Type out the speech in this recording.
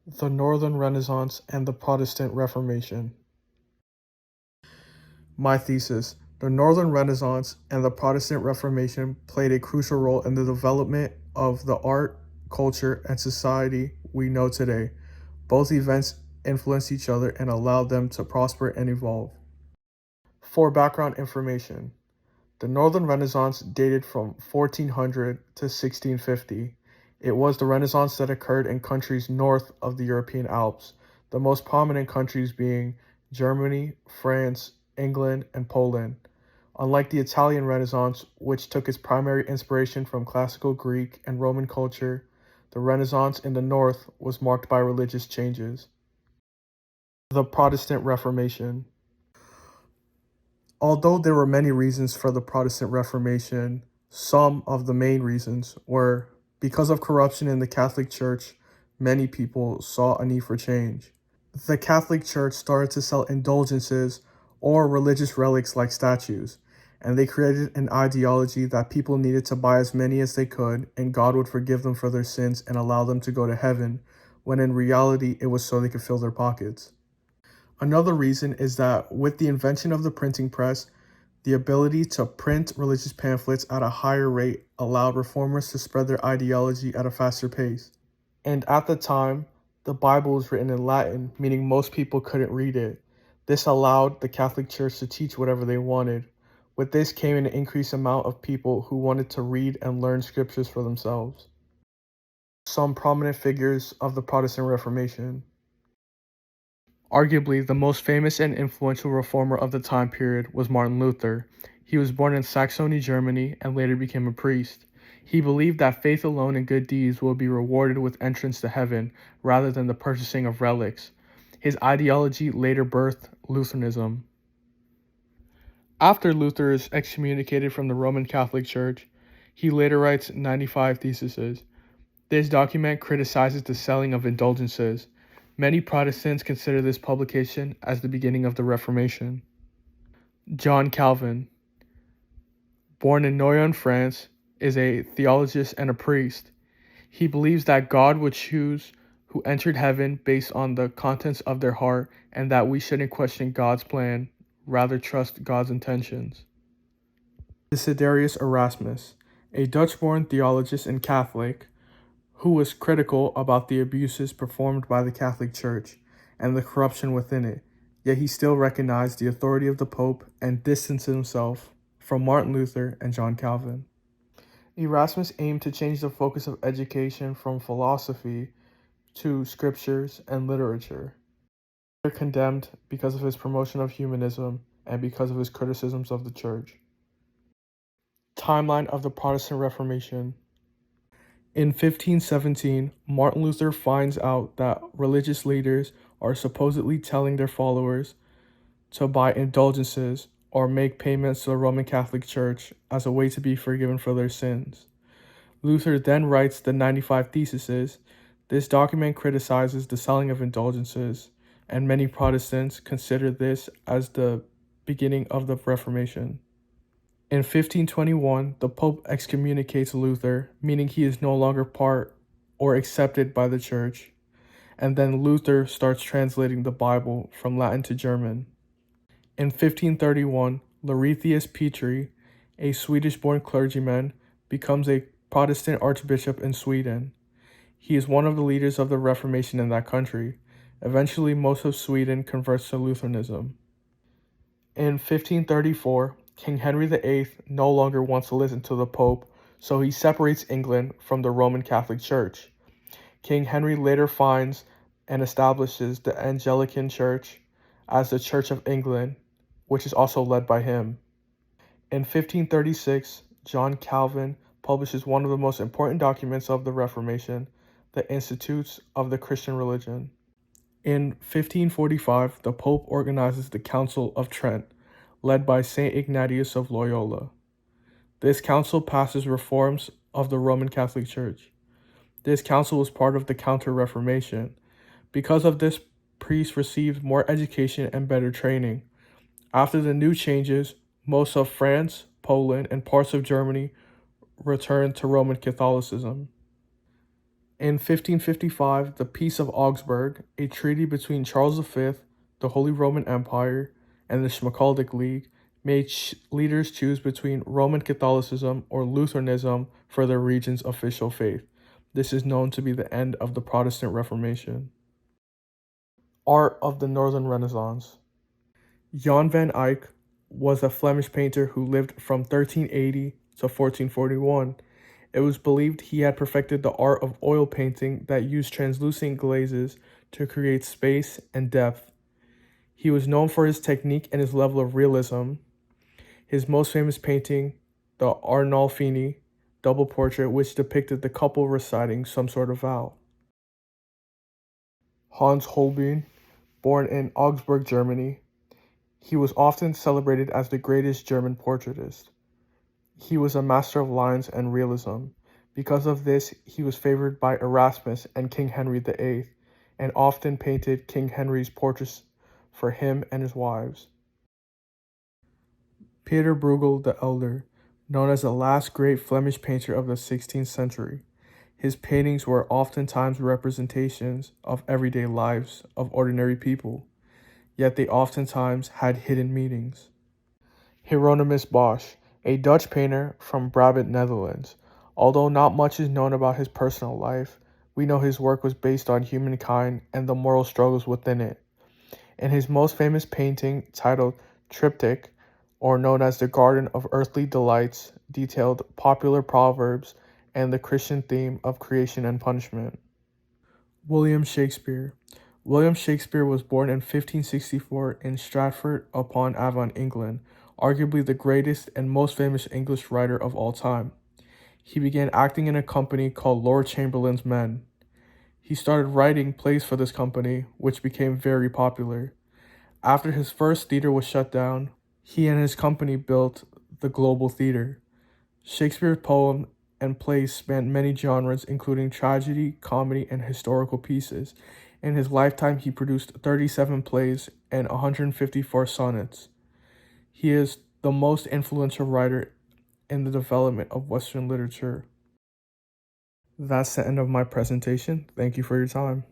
The Northern Renaissance and the Protestant Reformation. My thesis: the Northern Renaissance and the Protestant Reformation played a crucial role in the development of the art, culture, and society we know today. Both events influenced each other and allowed them to prosper and evolve. For background information, the Northern Renaissance dated from 1400 to 1650. It was the Renaissance that occurred in countries north of the European Alps, the most prominent countries being Germany, France, England, and Poland. Unlike the Italian Renaissance, which took its primary inspiration from classical Greek and Roman culture, the Renaissance in the north was marked by religious changes. The Protestant Reformation. Although there were many reasons for the Protestant Reformation, some of the main reasons were because of corruption in the Catholic Church, many people saw a need for change. The Catholic Church started to sell indulgences or religious relics like statues, and they created an ideology that people needed to buy as many as they could, and God would forgive them for their sins and allow them to go to heaven, when in reality it was so they could fill their pockets. Another reason is that with the invention of the printing press, the ability to print religious pamphlets at a higher rate allowed reformers to spread their ideology at a faster pace. And at the time, the Bible was written in Latin, meaning most people couldn't read it. This allowed the Catholic Church to teach whatever they wanted. With this came an increased amount of people who wanted to read and learn scriptures for themselves. Some prominent figures of the Protestant Reformation. Arguably, the most famous and influential reformer of the time period was Martin Luther. He was born in Saxony, Germany, and later became a priest. He believed that faith alone and good deeds will be rewarded with entrance to heaven, rather than the purchasing of relics. His ideology later birthed Lutheranism. After Luther is excommunicated from the Roman Catholic Church, he later writes 95 Theses. This document criticizes the selling of indulgences. Many Protestants consider this publication as the beginning of the Reformation. John Calvin, born in Noyon, France, is a theologist and a priest. He believes that God would choose who entered heaven based on the contents of their heart, and that we shouldn't question God's plan, rather trust God's intentions. Desiderius Erasmus, a Dutch-born theologist and Catholic, who was critical about the abuses performed by the Catholic Church and the corruption within it, yet he still recognized the authority of the Pope and distanced himself from Martin Luther and John Calvin. Erasmus aimed to change the focus of education from philosophy to scriptures and literature. He was condemned because of his promotion of humanism and because of his criticisms of the Church. Timeline of the Protestant Reformation. In 1517, Martin Luther finds out that religious leaders are supposedly telling their followers to buy indulgences or make payments to the Roman Catholic Church as a way to be forgiven for their sins. Luther then writes the 95 Theses. This document criticizes the selling of indulgences, and many Protestants consider this as the beginning of the Reformation. In 1521, the Pope excommunicates Luther, meaning he is no longer part or accepted by the Church, and then Luther starts translating the Bible from Latin to German. In 1531, Laurentius Petri, a Swedish-born clergyman, becomes a Protestant archbishop in Sweden. He is one of the leaders of the Reformation in that country. Eventually, most of Sweden converts to Lutheranism. In 1534, King Henry VIII no longer wants to listen to the Pope, so he separates England from the Roman Catholic Church. King Henry later finds and establishes the Anglican Church as the Church of England, which is also led by him. In 1536, John Calvin publishes one of the most important documents of the Reformation, the Institutes of the Christian Religion. In 1545, the Pope organizes the Council of Trent, led by St. Ignatius of Loyola. This council passes reforms of the Roman Catholic Church. This council was part of the Counter-Reformation. Because of this, priests received more education and better training. After the new changes, most of France, Poland, and parts of Germany returned to Roman Catholicism. In 1555, the Peace of Augsburg, a treaty between Charles V, the Holy Roman Empire, and the Schmalkaldic League, made leaders choose between Roman Catholicism or Lutheranism for their region's official faith. This is known to be the end of the Protestant Reformation. Art of the Northern Renaissance. Jan van Eyck was a Flemish painter who lived from 1380 to 1441. It was believed he had perfected the art of oil painting that used translucent glazes to create space and depth. He was known for his technique and his level of realism. His most famous painting, the Arnolfini double portrait, which depicted the couple reciting some sort of vow. Hans Holbein, born in Augsburg, Germany, he was often celebrated as the greatest German portraitist. He was a master of lines and realism. Because of this, he was favored by Erasmus and King Henry VIII, and often painted King Henry's portraits for him and his wives. Peter Bruegel the Elder, known as the last great Flemish painter of the 16th century. His paintings were oftentimes representations of everyday lives of ordinary people, yet they oftentimes had hidden meanings. Hieronymus Bosch, a Dutch painter from Brabant, Netherlands. Although not much is known about his personal life, we know his work was based on humankind and the moral struggles within it. In his most famous painting, titled Triptych, or known as the Garden of Earthly Delights, detailed popular proverbs and the Christian theme of creation and punishment. William Shakespeare. William Shakespeare was born in 1564 in Stratford-upon-Avon, England, arguably the greatest and most famous English writer of all time. He began acting in a company called Lord Chamberlain's Men. He started writing plays for this company, which became very popular. After his first theater was shut down, he and his company built the Global Theater. Shakespeare's poems and plays spanned many genres, including tragedy, comedy, and historical pieces. In his lifetime, he produced 37 plays and 154 sonnets. He is the most influential writer in the development of Western literature. That's the end of my presentation. Thank you for your time.